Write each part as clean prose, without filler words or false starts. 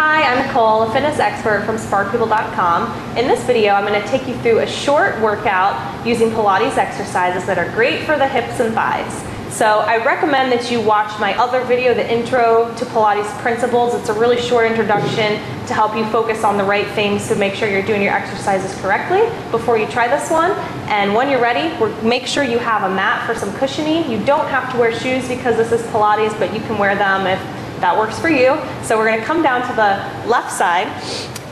Hi, I'm Nicole, a fitness expert from sparkpeople.com. In this video, I'm going to take you through a short workout using Pilates exercises that are great for the hips and thighs. So I recommend that you watch my other video, the Intro to Pilates Principles. It's a really short introduction to help you focus on the right things to make sure you're doing your exercises correctly before you try this one. And when you're ready, make sure you have a mat for some cushioning. You don't have to wear shoes because this is Pilates, but you can wear them if that works for you. So we're gonna come down to the left side,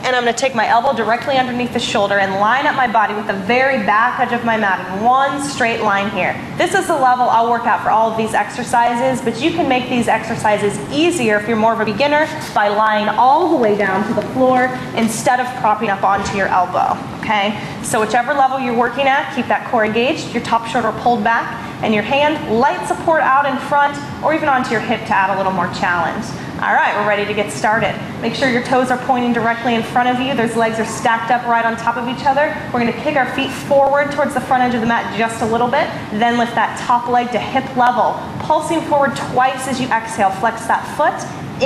and I'm gonna take my elbow directly underneath the shoulder and line up my body with the very back edge of my mat in one straight line here. This is the level I'll work out for all of these exercises, but you can make these exercises easier if you're more of a beginner by lying all the way down to the floor instead of propping up onto your elbow, okay? So whichever level you're working at, keep that core engaged, your top shoulder pulled back, and your hand light support out in front or even onto your hip to add a little more challenge. All right, we're ready to get started. Make sure your toes are pointing directly in front of you. Those legs are stacked up right on top of each other. We're gonna kick our feet forward towards the front edge of the mat just a little bit, then lift that top leg to hip level, pulsing forward twice as you exhale. Flex that foot.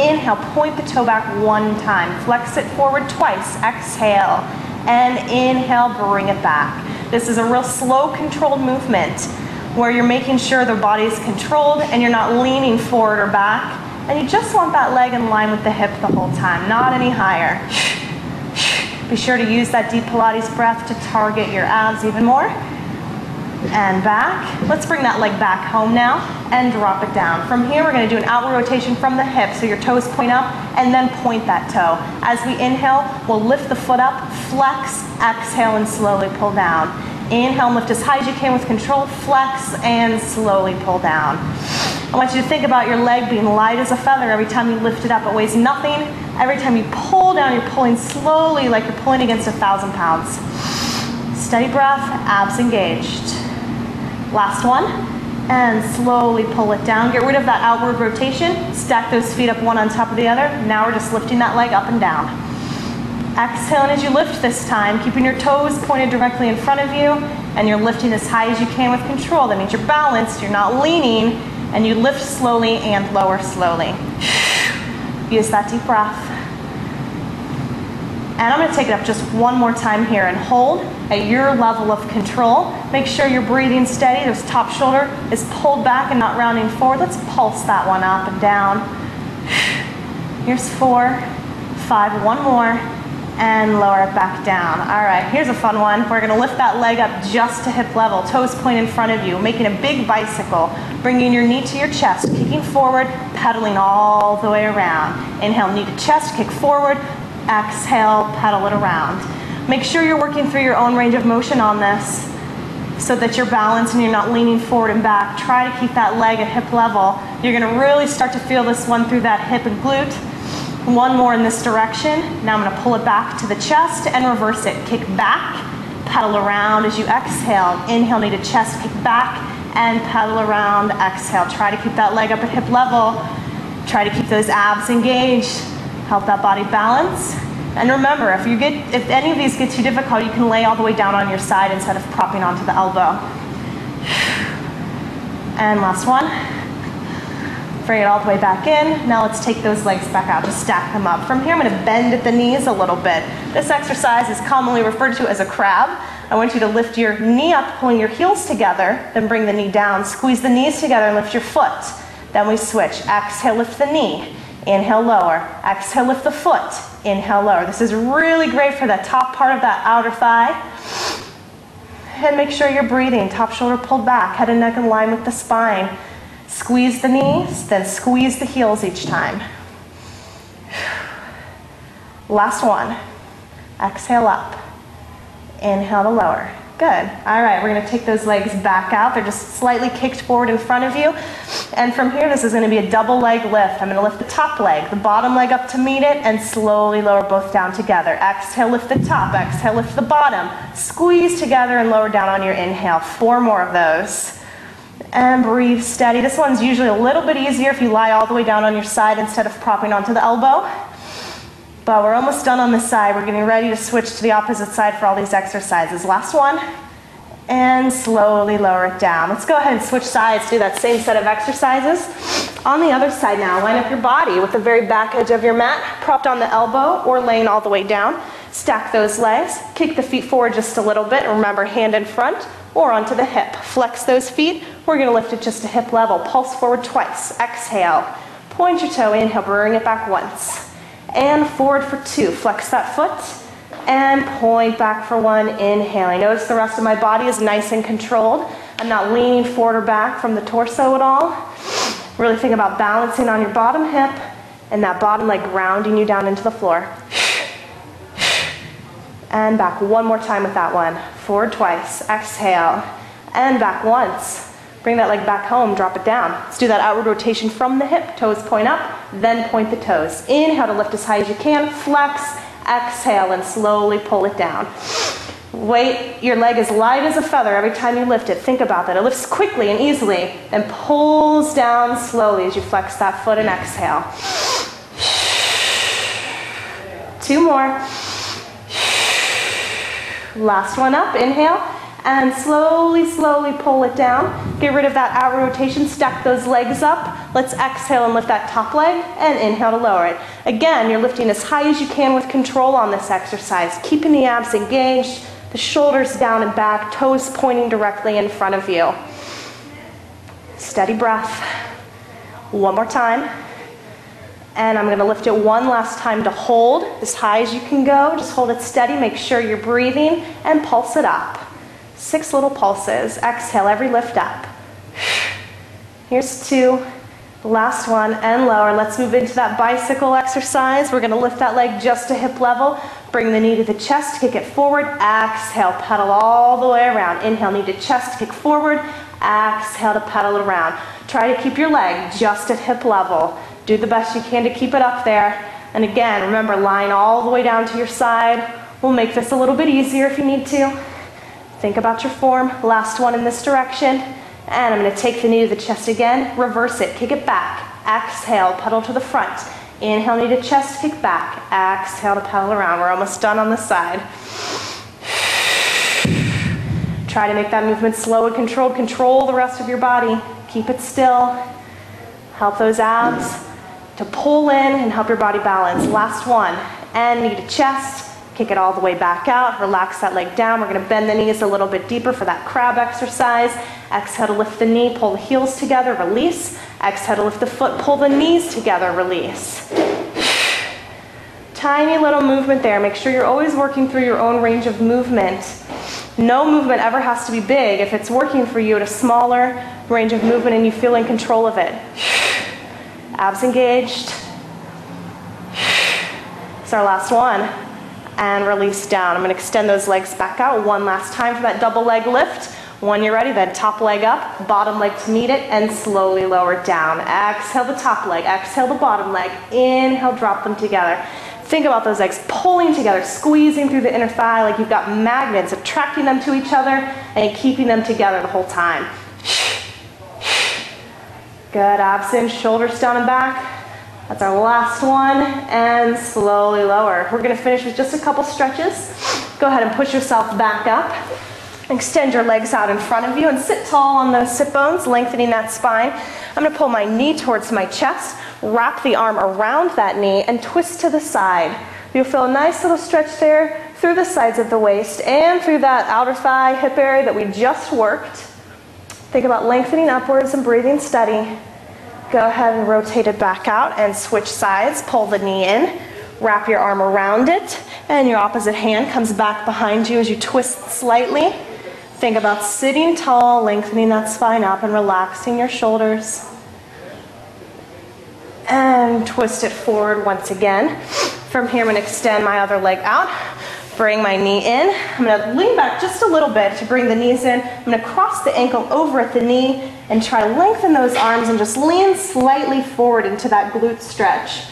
Inhale, point the toe back one time. Flex it forward twice. Exhale, and inhale, bring it back. This is a real slow, controlled movement where you're making sure the body is controlled and you're not leaning forward or back. And you just want that leg in line with the hip the whole time, not any higher. Be sure to use that deep Pilates breath to target your abs even more. And back. Let's bring that leg back home now and drop it down. From here, we're gonna do an outward rotation from the hip, so your toes point up and then point that toe. As we inhale, we'll lift the foot up, flex, exhale, and slowly pull down. Inhale and lift as high as you can with control, flex, and slowly pull down. I want you to think about your leg being light as a feather. Every time you lift it up, it weighs nothing. Every time you pull down, you're pulling slowly like you're pulling against 1,000 pounds. Steady breath, abs engaged. Last one, and slowly pull it down. Get rid of that outward rotation. Stack those feet up one on top of the other. Now we're just lifting that leg up and down. Exhale, and as you lift this time, keeping your toes pointed directly in front of you, and you're lifting as high as you can with control. That means you're balanced, you're not leaning, and you lift slowly and lower slowly. Use that deep breath. And I'm gonna take it up just one more time here and hold at your level of control. Make sure you're breathing steady. This top shoulder is pulled back and not rounding forward. Let's pulse that one up and down. Here's 4, 5, one more, and lower it back down. All right, here's a fun one. We're gonna lift that leg up just to hip level, toes point in front of you, making a big bicycle, bringing your knee to your chest, kicking forward, pedaling all the way around. Inhale, knee to chest, kick forward, exhale, pedal it around. Make sure you're working through your own range of motion on this so that you're balanced and you're not leaning forward and back. Try to keep that leg at hip level. You're gonna really start to feel this one through that hip and glute. One more in this direction. Now I'm gonna pull it back to the chest and reverse it. Kick back, pedal around as you exhale. Inhale, knee to chest, kick back, and pedal around, exhale. Try to keep that leg up at hip level. Try to keep those abs engaged. Help that body balance. And remember, if any of these get too difficult, you can lay all the way down on your side instead of propping onto the elbow. And last one. Bring it all the way back in. Now let's take those legs back out, just stack them up. From here, I'm gonna bend at the knees a little bit. This exercise is commonly referred to as a crab. I want you to lift your knee up, pulling your heels together, then bring the knee down. Squeeze the knees together and lift your foot. Then we switch. Exhale, lift the knee. Inhale, lower. Exhale, lift the foot. Inhale, lower. This is really great for the top part of that outer thigh. And make sure you're breathing. Top shoulder pulled back, head and neck in line with the spine. Squeeze the knees, then squeeze the heels each time. Last one. Exhale up. Inhale to lower. Good. All right, we're gonna take those legs back out. They're just slightly kicked forward in front of you. And from here, this is gonna be a double leg lift. I'm gonna lift the top leg, the bottom leg up to meet it, and slowly lower both down together. Exhale, lift the top. Exhale, lift the bottom. Squeeze together and lower down on your inhale. 4 more of those. And breathe steady. This one's usually a little bit easier if you lie all the way down on your side instead of propping onto the elbow. But we're almost done on this side. We're getting ready to switch to the opposite side for all these exercises. Last one. And slowly lower it down. Let's go ahead and switch sides, do that same set of exercises. On the other side now, line up your body with the very back edge of your mat, propped on the elbow or laying all the way down. Stack those legs, kick the feet forward just a little bit. Remember, hand in front or onto the hip. Flex those feet. We're gonna lift it just to hip level. Pulse forward twice. Exhale. Point your toe, inhale, bring it back once. And forward for 2. Flex that foot. And point back for 1, inhaling. Notice the rest of my body is nice and controlled. I'm not leaning forward or back from the torso at all. Really think about balancing on your bottom hip and that bottom leg grounding you down into the floor. And back one more time with that one. Forward twice, exhale, and back once. Bring that leg back home, drop it down. Let's do that outward rotation from the hip, toes point up, then point the toes. Inhale to lift as high as you can, flex, exhale, and slowly pull it down. Weight, your leg is light as a feather every time you lift it. Think about that. It lifts quickly and easily, and pulls down slowly as you flex that foot and exhale. 2 more. Last one up, inhale, and slowly, slowly pull it down. Get rid of that outward rotation, stack those legs up. Let's exhale and lift that top leg, and inhale to lower it. Again, you're lifting as high as you can with control on this exercise, keeping the abs engaged, the shoulders down and back, toes pointing directly in front of you. Steady breath. One more time. And I'm gonna lift it one last time to hold as high as you can go. Just hold it steady, make sure you're breathing, and pulse it up. 6 little pulses. Exhale, every lift up. Here's 2. Last one, and lower. Let's move into that bicycle exercise. We're gonna lift that leg just to hip level. Bring the knee to the chest, kick it forward. Exhale, pedal all the way around. Inhale, knee to chest, kick forward. Exhale to pedal it around. Try to keep your leg just at hip level. Do the best you can to keep it up there. And again, remember, line all the way down to your side. We'll make this a little bit easier if you need to. Think about your form. Last one in this direction. And I'm going to take the knee to the chest again, reverse it, kick it back. Exhale, pedal to the front. Inhale, knee to chest, kick back. Exhale to pedal around. We're almost done on this side. Try to make that movement slow and controlled. Control the rest of your body. Keep it still. Help those abs to pull in and help your body balance. Last one. And knee to chest. Kick it all the way back out. Relax that leg down. We're going to bend the knees a little bit deeper for that crab exercise. Exhale to lift the knee, pull the heels together, release. Exhale to lift the foot, pull the knees together, release. Tiny little movement there. Make sure you're always working through your own range of movement. No movement ever has to be big if it's working for you at a smaller range of movement and you feel in control of it. Abs engaged. It's our last one. And release down. I'm going to extend those legs back out one last time for that double leg lift. When you're ready, then top leg up, bottom leg to meet it, and slowly lower it down. Exhale the top leg, exhale the bottom leg. Inhale, drop them together. Think about those legs pulling together, squeezing through the inner thigh like you've got magnets, attracting them to each other and keeping them together the whole time. Good, abs in, shoulders down and back. That's our last one, and slowly lower. We're gonna finish with just a couple stretches. Go ahead and push yourself back up. Extend your legs out in front of you and sit tall on those sit bones, lengthening that spine. I'm gonna pull my knee towards my chest, wrap the arm around that knee, and twist to the side. You'll feel a nice little stretch there through the sides of the waist and through that outer thigh, hip area that we just worked. Think about lengthening upwards and breathing steady. Go ahead and rotate it back out and switch sides. Pull the knee in, wrap your arm around it, and your opposite hand comes back behind you as you twist slightly. Think about sitting tall, lengthening that spine up and relaxing your shoulders. And twist it forward once again. From here, I'm going to extend my other leg out. Bring my knee in. I'm going to lean back just a little bit to bring the knees in. I'm going to cross the ankle over at the knee and try to lengthen those arms and just lean slightly forward into that glute stretch.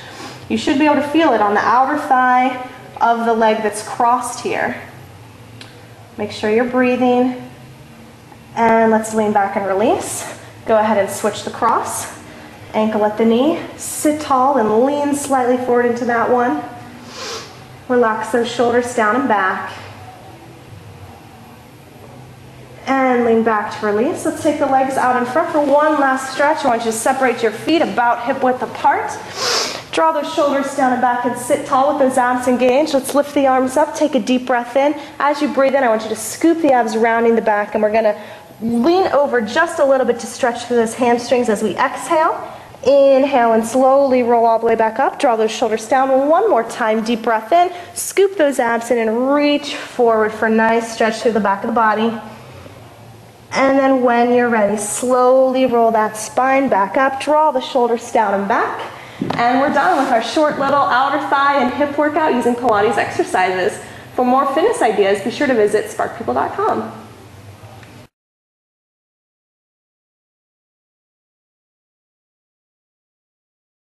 You should be able to feel it on the outer thigh of the leg that's crossed here. Make sure you're breathing. And let's lean back and release. Go ahead and switch the cross. Ankle at the knee. Sit tall and lean slightly forward into that one. Relax those shoulders down and back. And and lean back to release. Let's take the legs out in front for one last stretch. I want you to separate your feet about hip width apart. Draw those shoulders down and back and sit tall with those abs engaged. Let's lift the arms up, take a deep breath in. As you breathe in, I want you to scoop the abs rounding the back, and we're gonna lean over just a little bit to stretch through those hamstrings as we exhale. Inhale and slowly roll all the way back up. Draw those shoulders down one more time. Deep breath in. Scoop those abs in and reach forward for a nice stretch through the back of the body. And then when you're ready, slowly roll that spine back up. Draw the shoulders down and back. And we're done with our short little outer thigh and hip workout using Pilates exercises. For more fitness ideas, be sure to visit sparkpeople.com.